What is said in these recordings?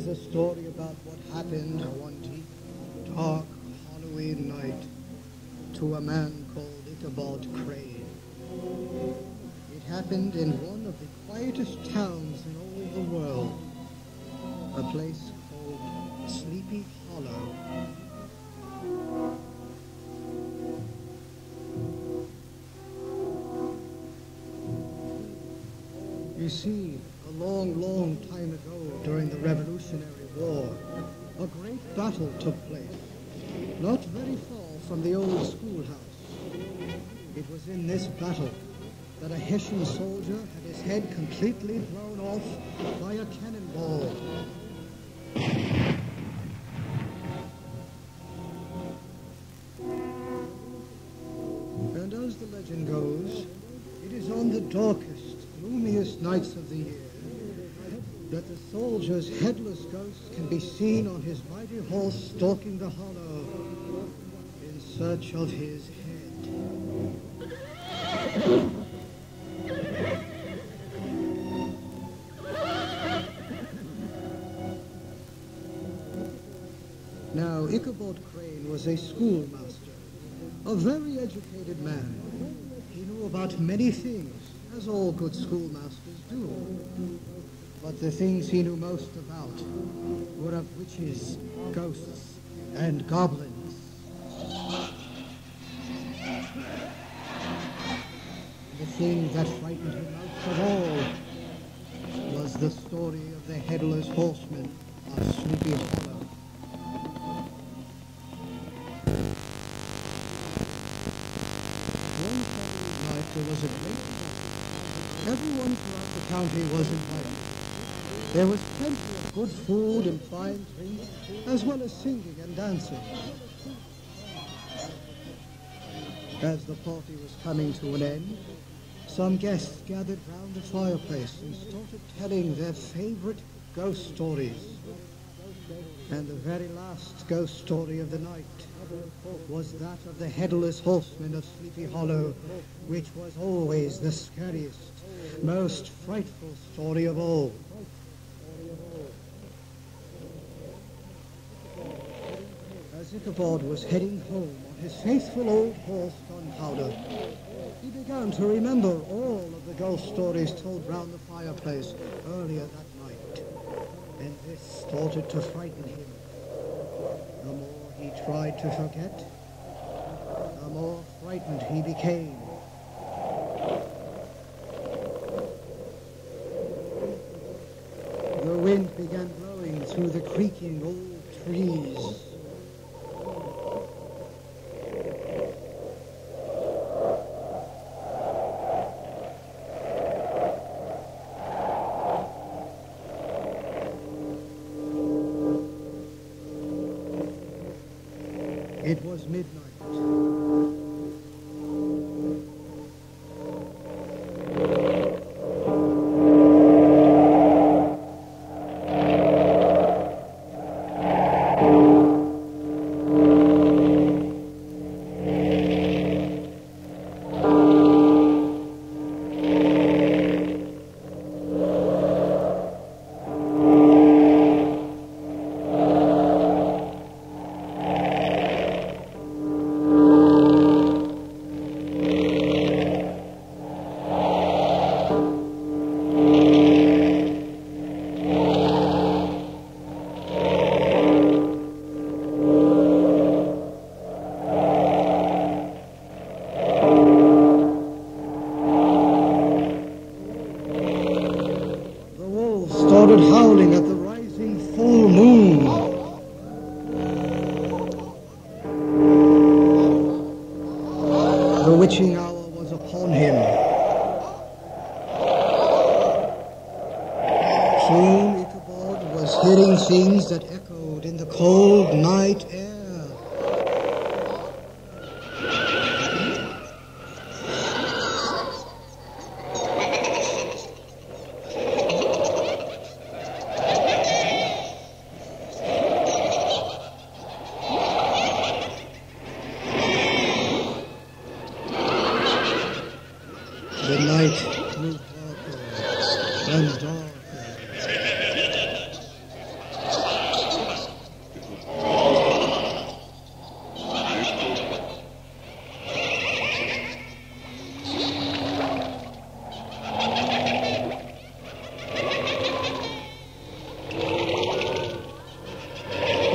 is a story about what happened one deep, dark Halloween night to a man called Ichabod Crane. It happened in one of the quietest towns in all the world, a place called Sleepy Hollow. You see, a long, long time ago, during the Revolutionary War, a great battle took place, not very far from the old schoolhouse. It was in this battle that a Hessian soldier had his head completely blown off by a cannonball. And as the legend goes, it is on the darkest, gloomiest nights of the year that the soldier's headless ghost can be seen on his mighty horse stalking the hollow in search of his head. Now, Ichabod Crane was a schoolmaster, a very educated man. He knew about many things, as all good schoolmasters do. But the things he knew most about were of witches, ghosts, and goblins. The thing that frightened him most of all was the story of the Headless Horseman of Sleepy Hollow. One Saturday night there was a great feast. Everyone throughout the county was invited. There was plenty of good food and fine drink, as well as singing and dancing. As the party was coming to an end, some guests gathered round the fireplace and started telling their favorite ghost stories. And the very last ghost story of the night was that of the Headless Horseman of Sleepy Hollow, which was always the scariest, most frightful story of all. As Ichabod was heading home on his faithful old horse Gunpowder, he began to remember all of the ghost stories told round the fireplace earlier that night, and this started to frighten him. The more he tried to forget, the more frightened he became. The wind began blowing through the creaking old trees. It was midnight. Started howling at the rising full moon. The witching hour was upon him. Soon Ichabod was hearing things that echoed in the cold night air. The night grew darker and darker.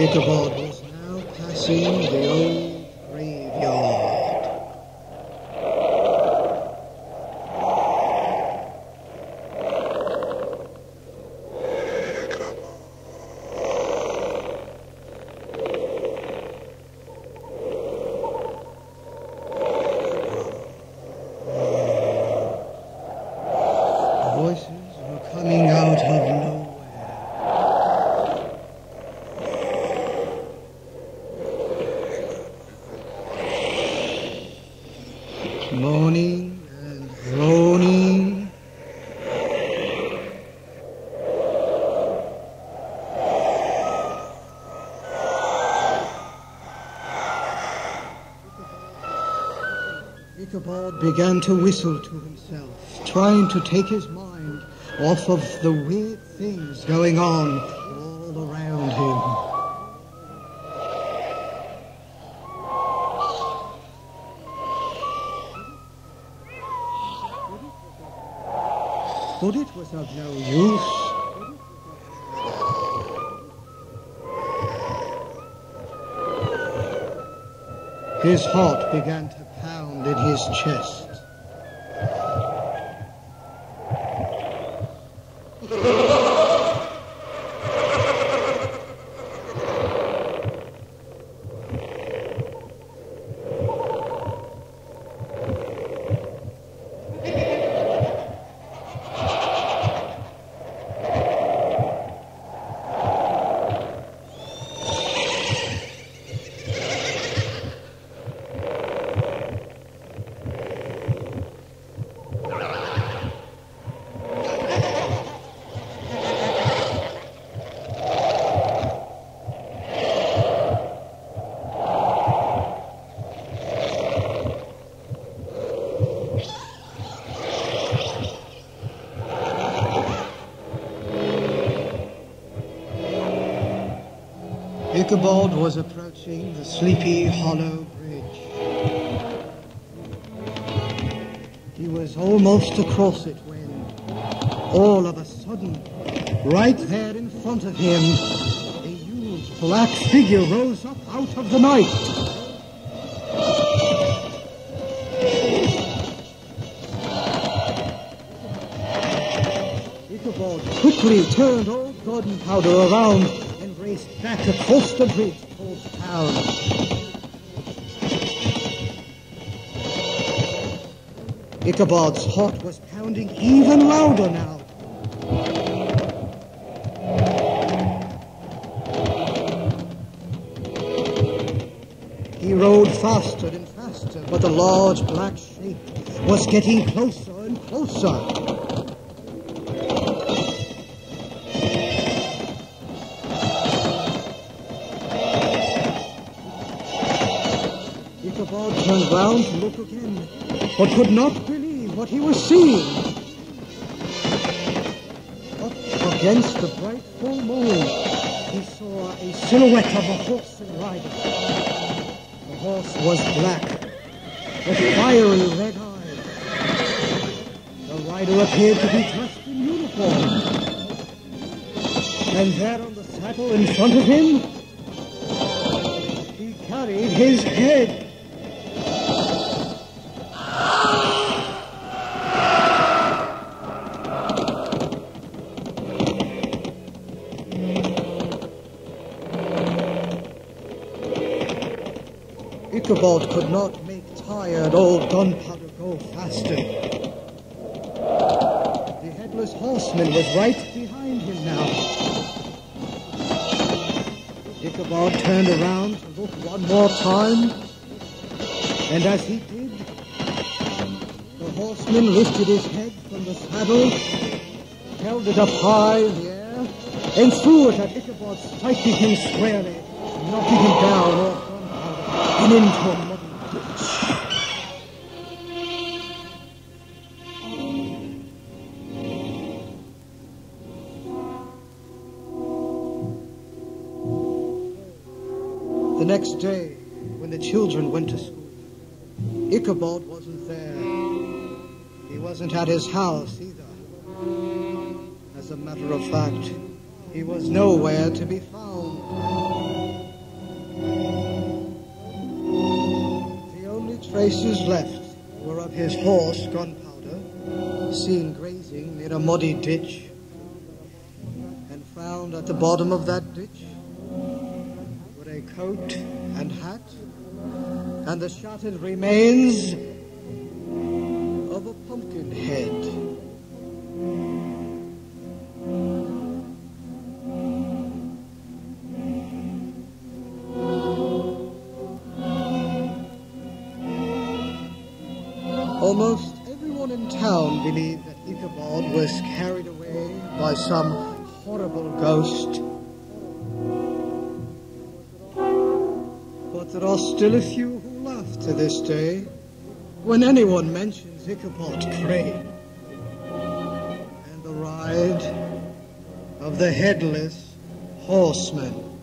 Ichabod was now passing the old graveyard. Voices were coming out of nowhere. Moaning and groaning. Ichabod began to whistle to himself, trying to take his mind off of the weird things going on all around him. But it was of no use. His heart began to pound in his chest. Ichabod was approaching the Sleepy Hollow Bridge. He was almost across it when, all of a sudden, right there in front of him, a huge black figure rose up out of the night. Ichabod quickly turned all gunpowder around and raced back across the bridge towards town. Ichabod's heart was pounding even louder now. He rode faster and faster, but the large black shape was getting closer and closer. Ichabod turned round to look again, but could not believe what he was seeing. Up against the bright full moon, he saw a silhouette of a horse and rider. The horse was black, with fiery red eyes. The rider appeared to be dressed in uniform. And there on the saddle in front of him, he carried his head. Ichabod could not make tired old Gunpowder go faster. The Headless Horseman was right behind him now. Ichabod turned around to look one more time, and as he did, the horseman lifted his head from the saddle, held it up high in the air, and threw it at Ichabod, striking him squarely, knocking him down off and into a muddy ditch. The next day, when the children went to school, Ichabod wasn't there. He wasn't at his house either. As a matter of fact, he was nowhere to be found. traces left were of his horse, Gunpowder, seen grazing near a muddy ditch, and found at the bottom of that ditch were a coat and hat and the shattered remains of a pumpkin head. Almost everyone in town believed that Ichabod was carried away by some horrible ghost. But there are still a few who laugh to this day when anyone mentions Ichabod Crane and the ride of the Headless Horseman.